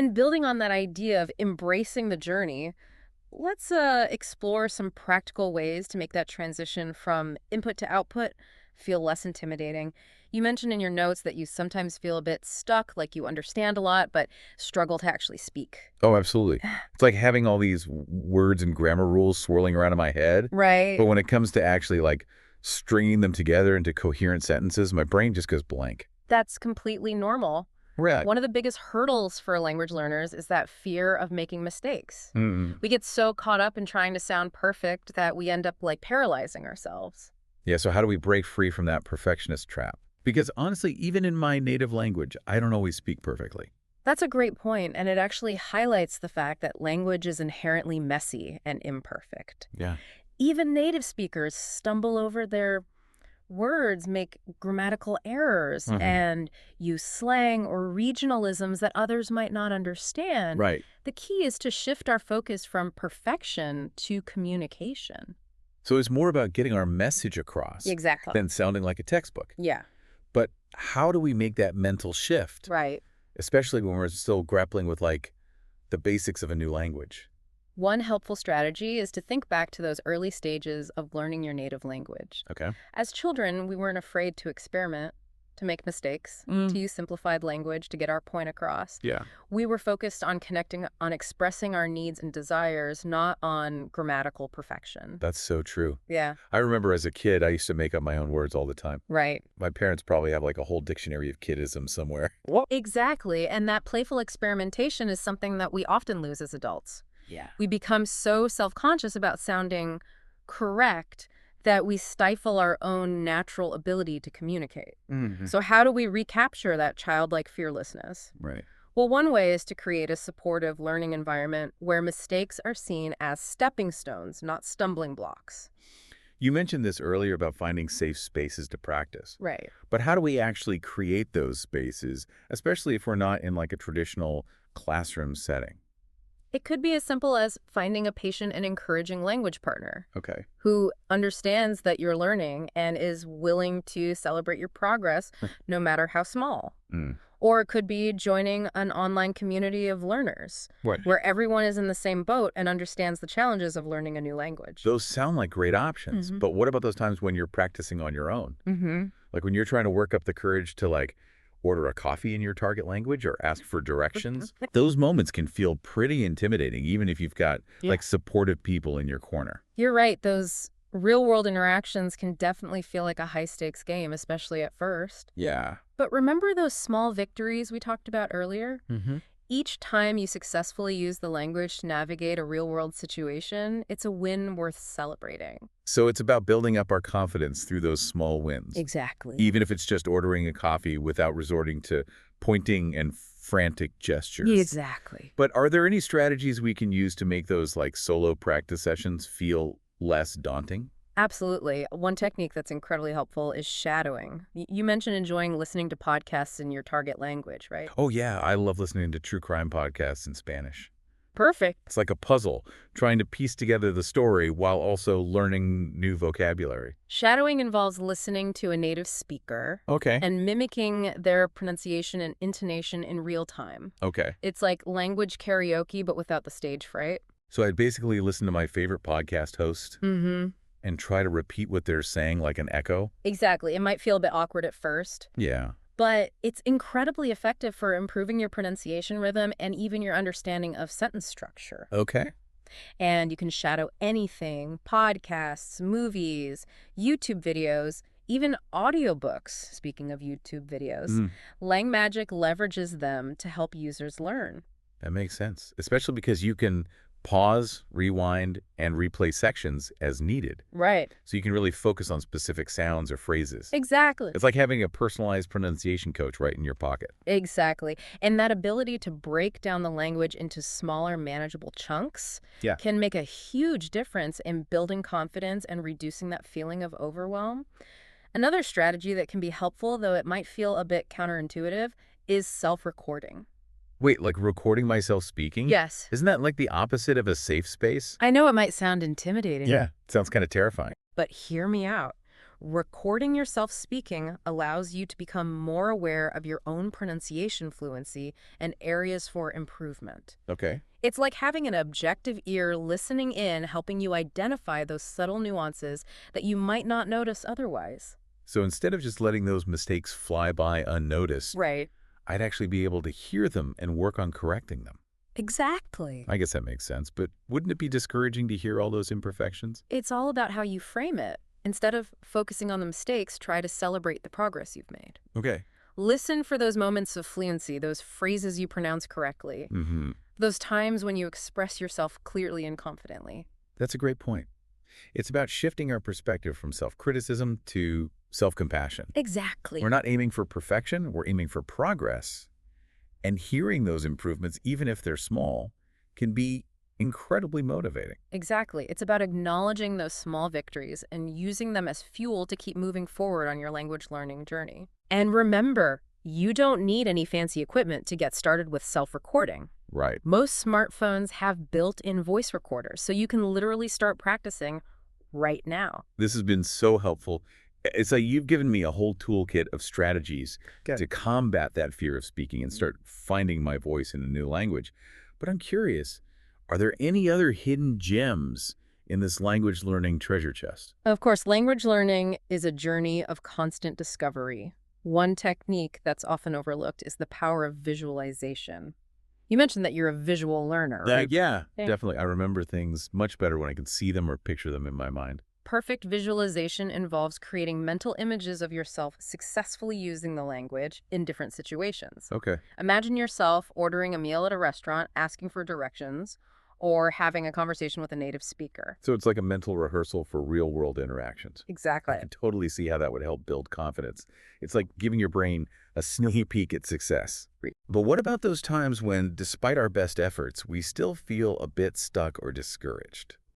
And building on that idea of embracing the journey, let's explore some practical ways to make that transition from input to output feel less intimidating. You mentioned in your notes that you sometimes feel a bit stuck, like you understand a lot, but struggle to actually speak. Oh, absolutely. It's like having all these words and grammar rules swirling around in my head. Right. But when it comes to actually like stringing them together into coherent sentences, my brain just goes blank. That's completely normal. Right. One of the biggest hurdles for language learners is that fear of making mistakes. Mm. We get so caught up in trying to sound perfect that we end up like paralyzing ourselves. Yeah, so how do we break free from that perfectionist trap? Because honestly, even in my native language, I don't always speak perfectly. That's a great point, and it actually highlights the fact that language is inherently messy and imperfect. Yeah. Even native speakers stumble over their words, make grammatical errors, Hmm. and use slang or regionalisms that others might not understand. Right. The key is to shift our focus from perfection to communication. So it's more about getting our message across Exactly. than sounding like a textbook. Yeah, But how do we make that mental shift, right. especially when we're still grappling with like the basics of a new language? One helpful strategy is to think back to those early stages of learning your native language. Okay. As children, we weren't afraid to experiment, to make mistakes, to use simplified language to get our point across. Yeah. We were focused on connecting, on expressing our needs and desires, not on grammatical perfection. That's so true. Yeah, I remember as a kid, I used to make up my own words all the time. right. My parents probably have like a whole dictionary of kidisms somewhere. Exactly. And that playful experimentation is something that we often lose as adults. Yeah. We become so self-conscious about sounding correct that we stifle our own natural ability to communicate. So how do we recapture that childlike fearlessness? Right. Well, one way is to create a supportive learning environment where mistakes are seen as stepping stones, not stumbling blocks. You mentioned this earlier about finding safe spaces to practice. Right. But how do we actually create those spaces, especially if we're not in like a traditional classroom setting? It could be as simple as finding a patient and encouraging language partner Okay. who understands that you're learning and is willing to celebrate your progress, no matter how small. Mm. Or it could be joining an online community of learners What? where everyone is in the same boat and understands the challenges of learning a new language. Those sound like great options, but what about those times when you're practicing on your own? Mm-hmm. Like when you're trying to work up the courage to like order a coffee in your target language or ask for directions? Those moments can feel pretty intimidating, even if you've got Yeah. like supportive people in your corner. You're right. Those real-world interactions can definitely feel like a high-stakes game, especially at first. Yeah. But remember those small victories we talked about earlier? Mm-hmm. Each time you successfully use the language to navigate a real-world situation, it's a win worth celebrating. So it's about building up our confidence through those small wins, Exactly. even if it's just ordering a coffee without resorting to pointing and frantic gestures. Exactly. But are there any strategies we can use to make those like solo practice sessions feel less daunting? Absolutely. One technique that's incredibly helpful is shadowing. You mentioned enjoying listening to podcasts in your target language, right? Oh yeah, I love listening to true crime podcasts in Spanish. Perfect. It's like a puzzle, trying to piece together the story while also learning new vocabulary. Shadowing involves listening to a native speaker Okay. and mimicking their pronunciation and intonation in real time. Okay. It's like language karaoke, but without the stage fright. So I'd basically listen to my favorite podcast host Mm-hmm. and try to repeat what they're saying like an echo. Exactly. It might feel a bit awkward at first, Yeah. but it's incredibly effective for improving your pronunciation rhythm and even your understanding of sentence structure. Okay. And you can shadow anything: podcasts, movies, YouTube videos, even audiobooks. Speaking of YouTube videos, Mm, LangMagic leverages them to help users learn. that makes sense, especially because you can pause, rewind, and replay sections as needed. Right. So you can really focus on specific sounds or phrases. Exactly. It's like having a personalized pronunciation coach right in your pocket. Exactly. And that ability to break down the language into smaller, manageable chunks Yeah. can make a huge difference in building confidence and reducing that feeling of overwhelm. Another strategy that can be helpful, though it might feel a bit counterintuitive, is self-recording. Wait, like recording myself speaking? Yes. Isn't that like the opposite of a safe space? I know it might sound intimidating, Yeah. Sounds kind of terrifying. but hear me out. Recording yourself speaking allows you to become more aware of your own pronunciation fluency and areas for improvement. Okay. It's like having an objective ear listening in, helping you identify those subtle nuances that you might not notice otherwise. So instead of just letting those mistakes fly by unnoticed, Right. I'd actually be able to hear them and work on correcting them. Exactly. I guess that makes sense, but wouldn't it be discouraging to hear all those imperfections? It's all about how you frame it. Instead of focusing on the mistakes, try to celebrate the progress you've made. Okay. Listen for those moments of fluency, those phrases you pronounce correctly, Mm-hmm. those times when you express yourself clearly and confidently. That's a great point. It's about shifting our perspective from self-criticism to self-compassion. Exactly. We're not aiming for perfection, we're aiming for progress. And hearing those improvements, even if they're small, can be incredibly motivating. Exactly. It's about acknowledging those small victories and using them as fuel to keep moving forward on your language learning journey. And remember, you don't need any fancy equipment to get started with self-recording. Right. Most smartphones have built-in voice recorders, so you can literally start practicing right now. This has been so helpful. It's like you've given me a whole toolkit of strategies Good. to combat that fear of speaking and start finding my voice in a new language. But I'm curious, are there any other hidden gems in this language learning treasure chest? Of course, language learning is a journey of constant discovery. One technique that's often overlooked is the power of visualization. You mentioned that you're a visual learner, right? Yeah, Yeah. definitely. I remember things much better when I can see them or picture them in my mind. Perfect visualization involves creating mental images of yourself successfully using the language in different situations. Okay. Imagine yourself ordering a meal at a restaurant, asking for directions, or having a conversation with a native speaker. So it's like a mental rehearsal for real-world interactions. I Exactly. can totally see how that would help build confidence. It's like giving your brain a sneaky peek at success. But what about those times when, despite our best efforts, we still feel a bit stuck or discouraged?